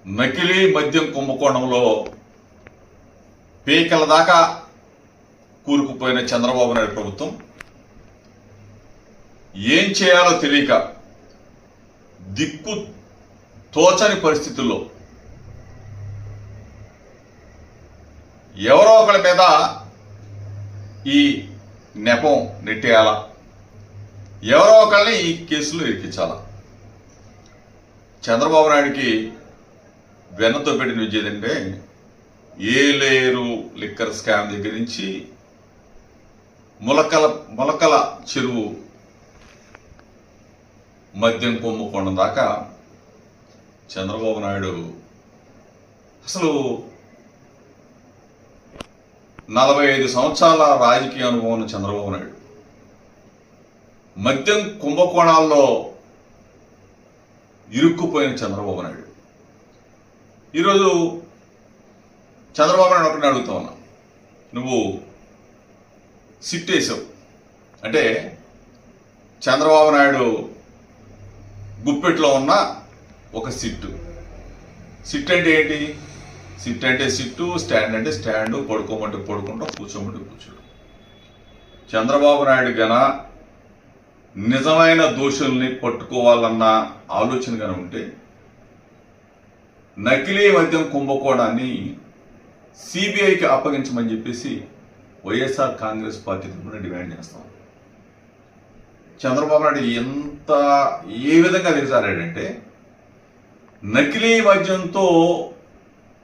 నకిలీ మద్యం కుంభకోణంలో పీకల దాకా కూరుకుపోయిన చంద్రబాబు నాయుడు ప్రభుత్వం ఏం చేయాలో తెలియక దిక్కు తోచని పరిస్థితుల్లో ఎవరో ఒకరి మీద ఈ నెపం నెట్టేయాలా, ఎవరో ఒకరిని ఈ కేసులో ఇరికించాలా. చంద్రబాబు నాయుడికి వెన్నతో పెట్టిన విద్య ఏంటంటే ఏలేరు లిక్కర్ స్కామ్ దగ్గర నుంచి మొలకల చెరువు మద్యం కుంభకోణం దాకా చంద్రబాబు నాయుడు అసలు 45 సంవత్సరాల రాజకీయ అనుభవం ఉన్న చంద్రబాబు నాయుడు మద్యం కుంభకోణాల్లో ఇరుక్కుపోయిన చంద్రబాబు నాయుడు ఈరోజు చంద్రబాబు నాయుడు ఒకరిని అడుగుతా ఉన్నా, నువ్వు సిట్ వేసావు అంటే చంద్రబాబు నాయుడు గుప్పెట్లో ఉన్న ఒక సిట్ అంటే ఏంటి? సిట్ అంటే సిట్టు, స్టాండ్ అంటే స్టాండు, పడుకోమంటే పడుకుంటాం, కూర్చోమంటే కూర్చోడు. చంద్రబాబు నాయుడు గన నిజమైన దోషుల్ని పట్టుకోవాలన్న ఆలోచన గన ఉంటే నకిలీ మద్యం కుంభకోణాన్ని సిబిఐకి అప్పగించమని చెప్పేసి వైఎస్ఆర్ కాంగ్రెస్ పార్టీ తరఫున డిమాండ్ చేస్తాం. చంద్రబాబు నాయుడు ఏ విధంగా దిగజారాడంటే నకిలీ మద్యంతో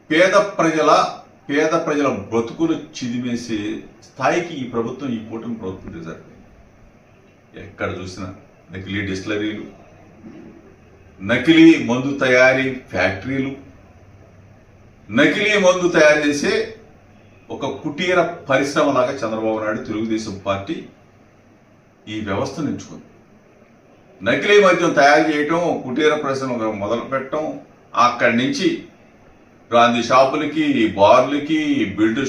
పేద ప్రజల బ్రతుకులు చిదిమేసే స్థాయికి ఈ కూటమి ప్రభుత్వం దిగజారింది. ఎక్కడ చూసినా నకిలీ డిస్టిలరీలు, నకిలీ మందు తయారీ ఫ్యాక్టరీలు, నకిలీ మందు తయారు చేసే ఒక కుటీర పరిశ్రమలాగా చంద్రబాబు నాయుడు తెలుగుదేశం పార్టీ ఈ వ్యవస్థను ఎంచుకుంది. నకిలీ మద్యం తయారు చేయటం, కుటీర పరిశ్రమ మొదలు పెట్టడం, అక్కడి నుంచి బ్రాందీ షాపులకి, బార్లకి, బెల్ట్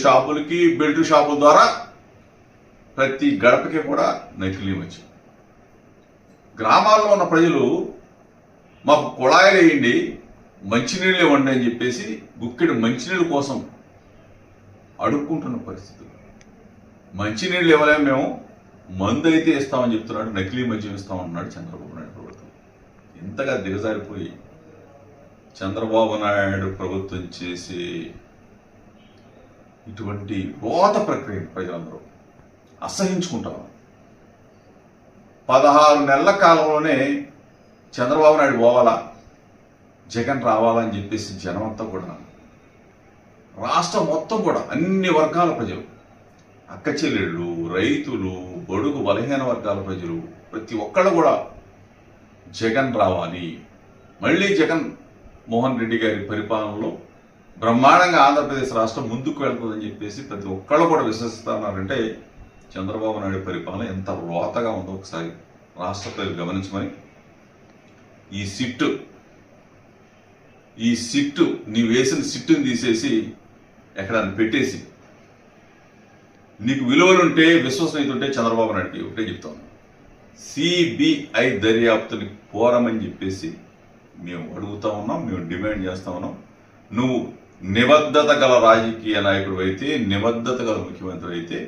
షాపుల ద్వారా ప్రతి గడపకి కూడా నకిలీ మద్యం. గ్రామాల్లో ఉన్న ప్రజలు మాకు కుళాయిలు వేయండి, మంచినీళ్ళు ఇవ్వండి అని చెప్పేసి గుక్కెడు మంచినీళ్ళ కోసం అడుక్కుంటున్న పరిస్థితులు. మంచినీళ్ళు ఇవ్వలేము మేము, మందు అయితే ఇస్తామని చెప్తున్నాడు, నకిలీ మద్యం ఇస్తామన్నాడు చంద్రబాబు నాయుడు ప్రభుత్వం. ఇంతగా దిగజారిపోయి చంద్రబాబు నాయుడు ప్రభుత్వం చేసే ఇటువంటి రోత ప్రక్రియ ప్రజలందరూ అసహించుకుంటారు. 16 నెలల కాలంలోనే చంద్రబాబు నాయుడు పోవాలా, జగన్ రావాలని చెప్పేసి జనమంతా కూడా, రాష్ట్రం మొత్తం కూడా అన్ని వర్గాల ప్రజలు, అక్క చెల్లెళ్ళు, రైతులు, బడుగు బలహీన వర్గాల ప్రజలు, ప్రతి ఒక్కళ్ళు కూడా జగన్ రావాలి, మళ్ళీ జగన్ మోహన్ రెడ్డి గారి పరిపాలనలో బ్రహ్మాండంగా ఆంధ్రప్రదేశ్ రాష్ట్రం ముందుకు వెళ్తుందని చెప్పేసి ప్రతి ఒక్కళ్ళు కూడా విశ్వసిస్తున్నారంటే చంద్రబాబు నాయుడు పరిపాలన ఎంత రోతగా ఉందో ఒకసారి రాష్ట్ర ప్రజలు గమనించమని. ఈ సిట్టు నీ వేసిన సిట్టుని తీసేసి ఎక్కడన్నా పెట్టేసి, నీకు విలువలుంటే, విశ్వసనీయత ఉంటే చంద్రబాబు నాయుడికి ఒకటే చెప్తాను, సిబిఐ దర్యాప్తుని కోరమని చెప్పేసి మేము అడుగుతా ఉన్నాం, మేము డిమాండ్ చేస్తా ఉన్నాం. నువ్వు నిబద్ధత గల రాజకీయ నాయకుడు అయితే, నిబద్ధత గల ముఖ్యమంత్రి అయితే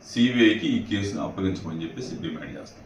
సిబిఐకి ఈ కేసును అప్పగించమని చెప్పేసి డిమాండ్ చేస్తాం.